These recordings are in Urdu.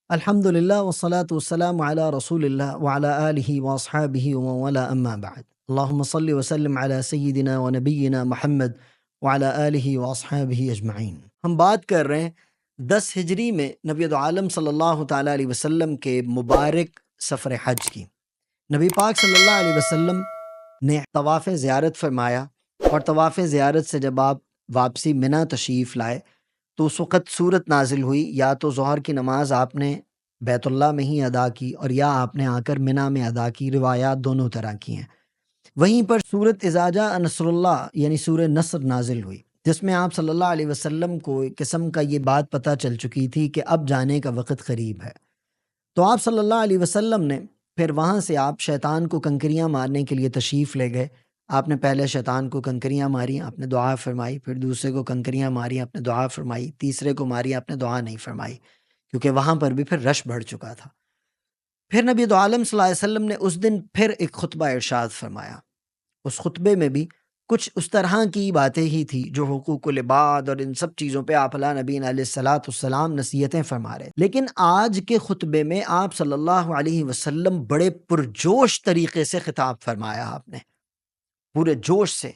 الحمدللہ والصلاة والسلام علی رسول اللہ وعلی آلہ واصحابہ ومن والا اما بعد اللہم صلی وسلم علی سیدنا ونبینا محمد وعلی آلہ واصحابہ اجمعین۔ ہم بات کر رہے ہیں 10 ہجری میں نبی عالم صلی اللہ تعالیٰ علیہ وسلم کے مبارک سفر حج کی۔ نبی پاک صلی اللہ علیہ وسلم نے طواف زیارت فرمایا، اور طواف زیارت سے جب آپ واپسی منی تشریف لائے تو اس وقت سورت نازل ہوئی، یا تو ظہر کی نماز آپ نے بیت اللہ میں ہی ادا کی اور یا آپ نے آ کر منی میں ادا کی، روایات دونوں طرح کی ہیں۔ وہیں پر سورت اذا جاء نصر اللہ یعنی سورہ نصر نازل ہوئی، جس میں آپ صلی اللہ علیہ وسلم کو ایک قسم کا یہ بات پتہ چل چکی تھی کہ اب جانے کا وقت قریب ہے۔ تو آپ صلی اللہ علیہ وسلم نے پھر وہاں سے آپ شیطان کو کنکریاں مارنے کے لیے تشریف لے گئے۔ آپ نے پہلے شیطان کو کنکریاں ماری، آپ نے دعا فرمائی، پھر دوسرے کو کنکریاں ماری، آپ نے دعا فرمائی، تیسرے کو ماری، آپ نے دعا نہیں فرمائی، کیونکہ وہاں پر بھی پھر رش بڑھ چکا تھا۔ پھر نبی دو عالم صلی اللہ علیہ وسلم نے اس دن پھر ایک خطبہ ارشاد فرمایا۔ اس خطبے میں بھی کچھ اس طرح کی باتیں ہی تھی جو حقوق العباد اور ان سب چیزوں پہ آپ نبی علیہ الصلاۃ والسلام نصیحتیں فرما رہے۔ لیکن آج کے خطبے میں آپ صلی اللہ علیہ وسلم بڑے پرجوش طریقے سے خطاب فرمایا، آپ نے پورے جوش سے۔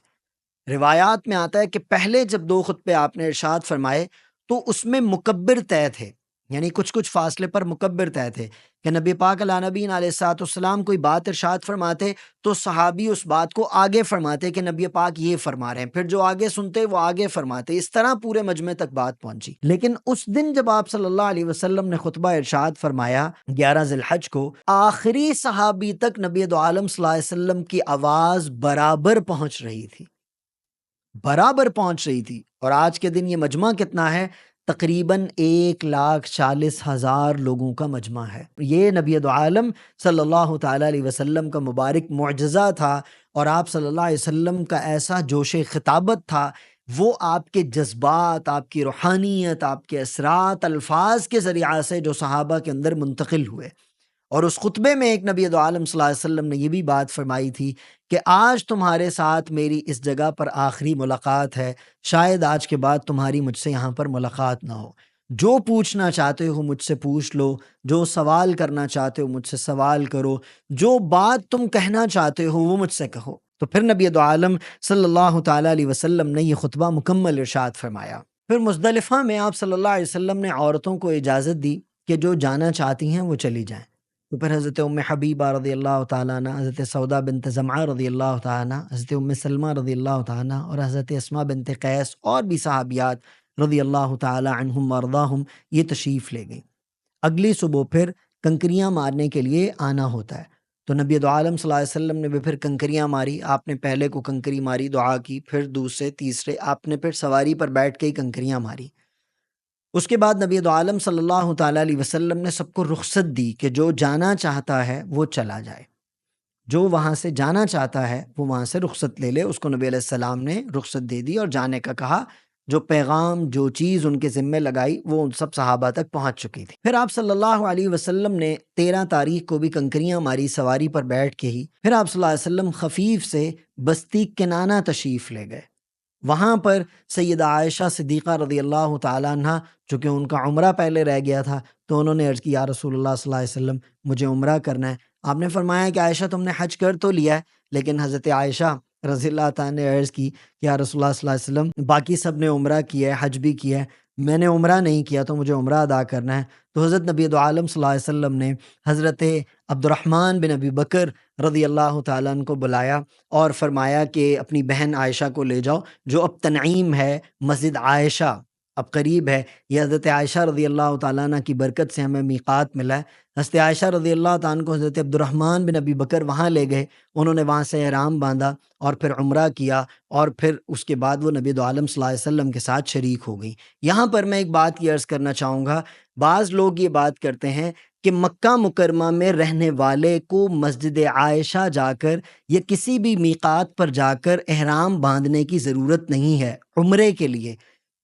روایات میں آتا ہے کہ پہلے جب 2 خطبے آپ نے ارشاد فرمائے تو اس میں مکبر طے تھے، یعنی کچھ فاصلے پر مکبر طے تھے کہ نبی پاک علیہ نبی علیہ الصلوۃ والسلام کوئی بات ارشاد فرماتے تو صحابی اس بات کو آگے فرماتے کہ نبی پاک یہ فرما رہے ہیں، پھر جو آگے سنتے وہ آگے فرماتے، اس طرح پورے مجمع تک بات پہنچی۔ لیکن اس دن جب آپ صلی اللہ علیہ وسلم نے خطبہ ارشاد فرمایا 11 ذی الحج کو، آخری صحابی تک نبی دو عالم صلی اللہ علیہ وسلم کی آواز برابر پہنچ رہی تھی، برابر پہنچ رہی تھی۔ اور آج کے دن یہ مجمع کتنا ہے؟ تقریباً 1,40,000 لوگوں کا مجمع ہے۔ یہ نبی دو عالم صلی اللہ تعالیٰ علیہ وسلم کا مبارک معجزہ تھا، اور آپ صلی اللہ علیہ وسلم کا ایسا جوش خطابت تھا، وہ آپ کے جذبات، آپ کی روحانیت، آپ کے اثرات الفاظ کے ذریعہ سے جو صحابہ کے اندر منتقل ہوئے۔ اور اس خطبے میں ایک نبی دو عالم صلی اللہ علیہ وسلم نے یہ بھی بات فرمائی تھی کہ آج تمہارے ساتھ میری اس جگہ پر آخری ملاقات ہے، شاید آج کے بعد تمہاری مجھ سے یہاں پر ملاقات نہ ہو۔ جو پوچھنا چاہتے ہو مجھ سے پوچھ لو، جو سوال کرنا چاہتے ہو مجھ سے سوال کرو، جو بات تم کہنا چاہتے ہو وہ مجھ سے کہو۔ تو پھر نبی دو عالم صلی اللہ تعالیٰ علیہ وسلم نے یہ خطبہ مکمل ارشاد فرمایا۔ پھر مزدلفہ میں آپ صلی اللہ علیہ وسلم نے عورتوں کو اجازت دی کہ جو جانا چاہتی ہیں وہ چلی جائیں۔ تو پھر حضرت ام حبیبہ رضی اللہ تعالیٰ عنہ، حضرت سودا بنت زمعہ رضی اللہ تعالیٰ عنہ، حضرت ام سلمہ رضی اللہ تعالیٰ عنہ اور حضرت اسماء بنت قیس اور بھی صحابیات رضی اللہ تعالیٰ عنہم وارضاہم یہ تشریف لے گئیں۔ اگلی صبح پھر کنکریاں مارنے کے لیے آنا ہوتا ہے، تو نبی دو عالم صلی اللہ علیہ وسلم نے بھی پھر کنکریاں ماری۔ آپ نے پہلے کو کنکری ماری، دعا کی، پھر دوسرے تیسرے آپ نے پھر سواری پر بیٹھ کے ہی کنکریاں ماری۔ اس کے بعد نبی دو عالم صلی اللہ تعالیٰ علیہ وسلم نے سب کو رخصت دی کہ جو جانا چاہتا ہے وہ چلا جائے، جو وہاں سے جانا چاہتا ہے وہ وہاں سے رخصت لے لے۔ اس کو نبی علیہ السلام نے رخصت دے دی اور جانے کا کہا۔ جو پیغام، جو چیز ان کے ذمے لگائی وہ ان سب صحابہ تک پہنچ چکی تھی۔ پھر آپ صلی اللہ علیہ وسلم نے 13 تاریخ کو بھی کنکریاں ماری سواری پر بیٹھ کے ہی۔ پھر آپ صلی اللہ علیہ وسلم خفیف سے بستی کنانہ تشریف لے گئے۔ وہاں پر سیدہ عائشہ صدیقہ رضی اللہ تعالیٰ عنہ، چونکہ ان کا عمرہ پہلے رہ گیا تھا، تو انہوں نے عرض کی یا رسول اللہ صلی اللہ علیہ وسلم مجھے عمرہ کرنا ہے۔ آپ نے فرمایا کہ عائشہ تم نے حج کر تو لیا ہے، لیکن حضرت عائشہ رضی اللہ تعالیٰ نے عرض کی کہ یا رسول اللہ صلی اللہ علیہ وسلم باقی سب نے عمرہ کیا ہے، حج بھی کیا ہے، میں نے عمرہ نہیں کیا تو مجھے عمرہ ادا کرنا ہے۔ تو حضرت نبی دو عالم صلی اللہ علیہ وسلم نے حضرت عبد الرحمن بن ابی بکر رضی اللہ تعالیٰ عنہ کو بلایا اور فرمایا کہ اپنی بہن عائشہ کو لے جاؤ، جو اب تنعیم ہے، مسجد عائشہ اب قریب ہے، یہ حضرت عائشہ رضی اللہ تعالیٰ عنہ کی برکت سے ہمیں میقات ملا ہے۔ حضرت عائشہ رضی اللہ تعالیٰ عنہ کو حضرت عبد الرحمن بن ابی بکر وہاں لے گئے، انہوں نے وہاں سے احرام باندھا اور پھر عمرہ کیا، اور پھر اس کے بعد وہ نبی دو عالم صلی اللہ علیہ وسلم کے ساتھ شریک ہو گئی۔ یہاں پر میں ایک بات کی عرض کرنا چاہوں گا، بعض لوگ یہ بات کرتے ہیں کہ مکہ مکرمہ میں رہنے والے کو مسجد عائشہ جا کر یا کسی بھی میقات پر جا کر احرام باندھنے کی ضرورت نہیں ہے عمرے کے لیے۔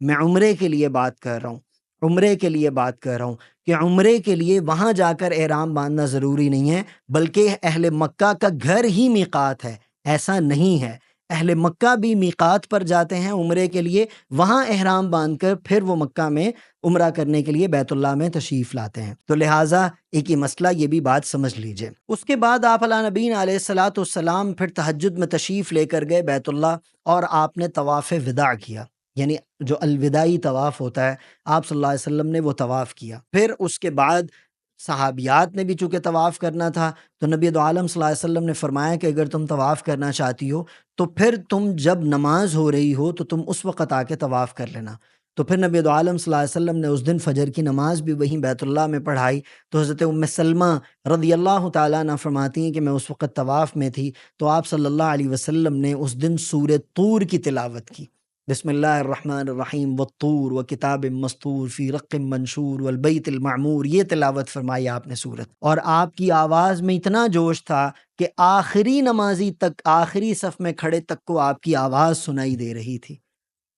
میں عمرے کے لیے بات کر رہا ہوں، عمرے کے لیے بات کر رہا ہوں کہ عمرے کے لیے وہاں جا کر احرام باندھنا ضروری نہیں ہے، بلکہ اہل مکہ کا گھر ہی میقات ہے۔ ایسا نہیں ہے، اہل مکہ بھی میقات پر جاتے ہیں عمرے کے لیے، وہاں احرام باندھ کر پھر وہ مکہ میں عمرہ کرنے کے لیے بیت اللہ میں تشریف لاتے ہیں۔ تو لہٰذا ایک یہ مسئلہ، یہ بھی بات سمجھ لیجئے۔ اس کے بعد آپ علیہ نبی علیہ الصلوۃ والسلام پھر تہجد میں تشریف لے کر گئے بیت اللہ، اور آپ نے طواف وداع کیا، یعنی جو الوداعی طواف ہوتا ہے، آپ صلی اللہ علیہ وسلم نے وہ طواف کیا۔ پھر اس کے بعد صحابیات نے بھی چونکہ طواف کرنا تھا، تو نبی دو عالم صلی اللہ علیہ وسلم نے فرمایا کہ اگر تم طواف کرنا چاہتی ہو تو پھر تم جب نماز ہو رہی ہو تو تم اس وقت آ کے طواف کر لینا۔ تو پھر نبی دو عالم صلی اللہ علیہ وسلم نے اس دن فجر کی نماز بھی وہیں بیت اللہ میں پڑھائی۔ تو حضرت ام سلمہ رضی اللہ تعالیٰ عنہ فرماتی ہیں کہ میں اس وقت طواف میں تھی، تو آپ صلی اللہ علیہ وسلم نے اس دن سورہ طور کی تلاوت کی۔ بسم اللہ الرحمن الرحیم والطور وکتاب مسطور فی رق منشور والبیت المعمور، یہ تلاوت فرمائی آپ نے سورت، اور آپ کی آواز میں اتنا جوش تھا کہ آخری نمازی تک، آخری صف میں کھڑے تک کو آپ کی آواز سنائی دے رہی تھی۔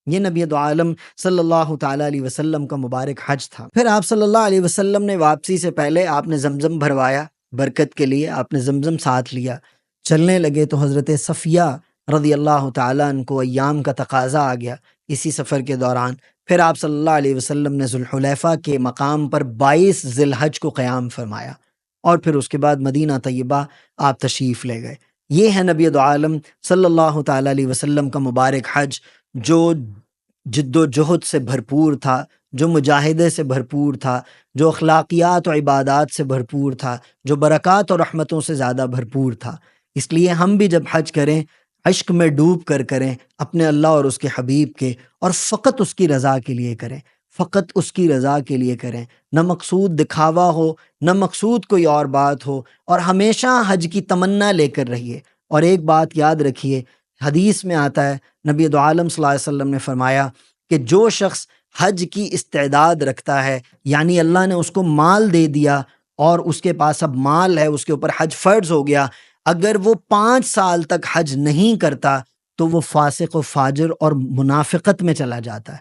یہ نبی دو عالم صلی اللہ تعالیٰ علیہ وسلم کا مبارک حج تھا۔ پھر آپ صلی اللہ علیہ وسلم نے واپسی سے پہلے آپ نے زمزم بھروایا، برکت کے لیے آپ نے زمزم ساتھ لیا، چلنے لگے تو حضرت صفیہ رضی اللہ تعالیٰ عنہ کو ایام کا تقاضا آ گیا اسی سفر کے دوران۔ پھر آپ صلی اللہ علیہ وسلم نے ذوالحلیفہ کے مقام پر 22 ذی الحج کو قیام فرمایا، اور پھر اس کے بعد مدینہ طیبہ آپ تشریف لے گئے۔ یہ ہے نبی دو عالم صلی اللہ تعالیٰ علیہ وسلم کا مبارک حج، جو جد و جہد سے بھرپور تھا، جو مجاہدے سے بھرپور تھا، جو اخلاقیات و عبادات سے بھرپور تھا، جو برکات اور رحمتوں سے زیادہ بھرپور تھا۔ اس لیے ہم بھی جب حج کریں، عشق میں ڈوب کر کریں اپنے اللہ اور اس کے حبیب کے، اور فقط اس کی رضا کے لیے کریں، فقط اس کی رضا کے لیے کریں، نہ مقصود دکھاوا ہو، نہ مقصود کوئی اور بات ہو، اور ہمیشہ حج کی تمنا لے کر رہیے۔ اور ایک بات یاد رکھیے، حدیث میں آتا ہے، نبی دو عالم صلی اللہ علیہ وسلم نے فرمایا کہ جو شخص حج کی استعداد رکھتا ہے، یعنی اللہ نے اس کو مال دے دیا اور اس کے پاس اب مال ہے، اس کے اوپر حج فرض ہو گیا، اگر وہ 5 سال تک حج نہیں کرتا تو وہ فاسق و فاجر اور منافقت میں چلا جاتا ہے۔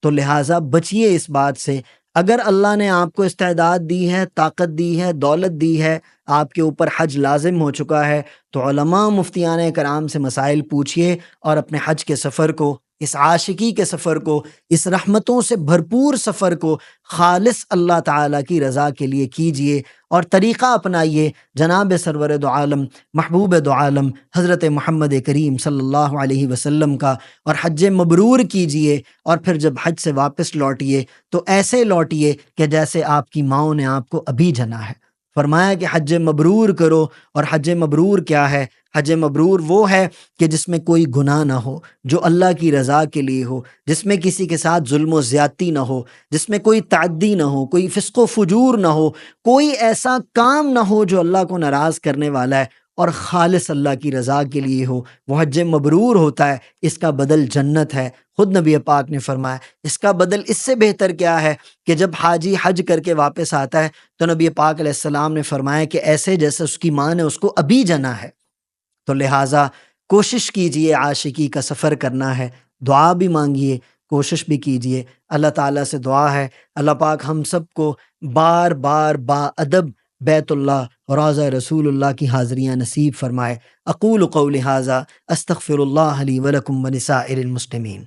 تو لہٰذا بچیے اس بات سے۔ اگر اللہ نے آپ کو استعداد دی ہے، طاقت دی ہے، دولت دی ہے، آپ کے اوپر حج لازم ہو چکا ہے، تو علماء مفتیان کرام سے مسائل پوچھئے، اور اپنے حج کے سفر کو، اس عاشقی کے سفر کو، اس رحمتوں سے بھرپور سفر کو خالص اللہ تعالیٰ کی رضا کے لیے کیجئے، اور طریقہ اپنائیے جناب سرور دو عالم، محبوب دو عالم حضرت محمد کریم صلی اللہ علیہ وسلم کا، اور حج مبرور کیجئے۔ اور پھر جب حج سے واپس لوٹئے تو ایسے لوٹئے کہ جیسے آپ کی ماؤں نے آپ کو ابھی جنا ہے۔ فرمایا کہ حج مبرور کرو، اور حج مبرور کیا ہے؟ حج مبرور وہ ہے کہ جس میں کوئی گناہ نہ ہو، جو اللہ کی رضا کے لیے ہو، جس میں کسی کے ساتھ ظلم و زیادتی نہ ہو، جس میں کوئی تعدی نہ ہو، کوئی فسق و فجور نہ ہو، کوئی ایسا کام نہ ہو جو اللہ کو ناراض کرنے والا ہے، اور خالص اللہ کی رضا کے لیے ہو، وہ حج مبرور ہوتا ہے۔ اس کا بدل جنت ہے۔ خود نبی پاک نے فرمایا اس کا بدل اس سے بہتر کیا ہے کہ جب حاجی حج کر کے واپس آتا ہے تو نبی پاک علیہ السلام نے فرمایا کہ ایسے جیسے اس کی ماں نے اس کو ابھی جنا ہے۔ تو لہٰذا کوشش کیجئے، عاشقی کا سفر کرنا ہے، دعا بھی مانگیے، کوشش بھی کیجئے۔ اللہ تعالیٰ سے دعا ہے اللہ پاک ہم سب کو بار بار با ادب بیت اللہ، روضہ رسول اللہ کی حاضریاں نصیب فرمائے۔ اقول قولی ھذا استغفر اللہ لی ولکم ولسائر المسلمین۔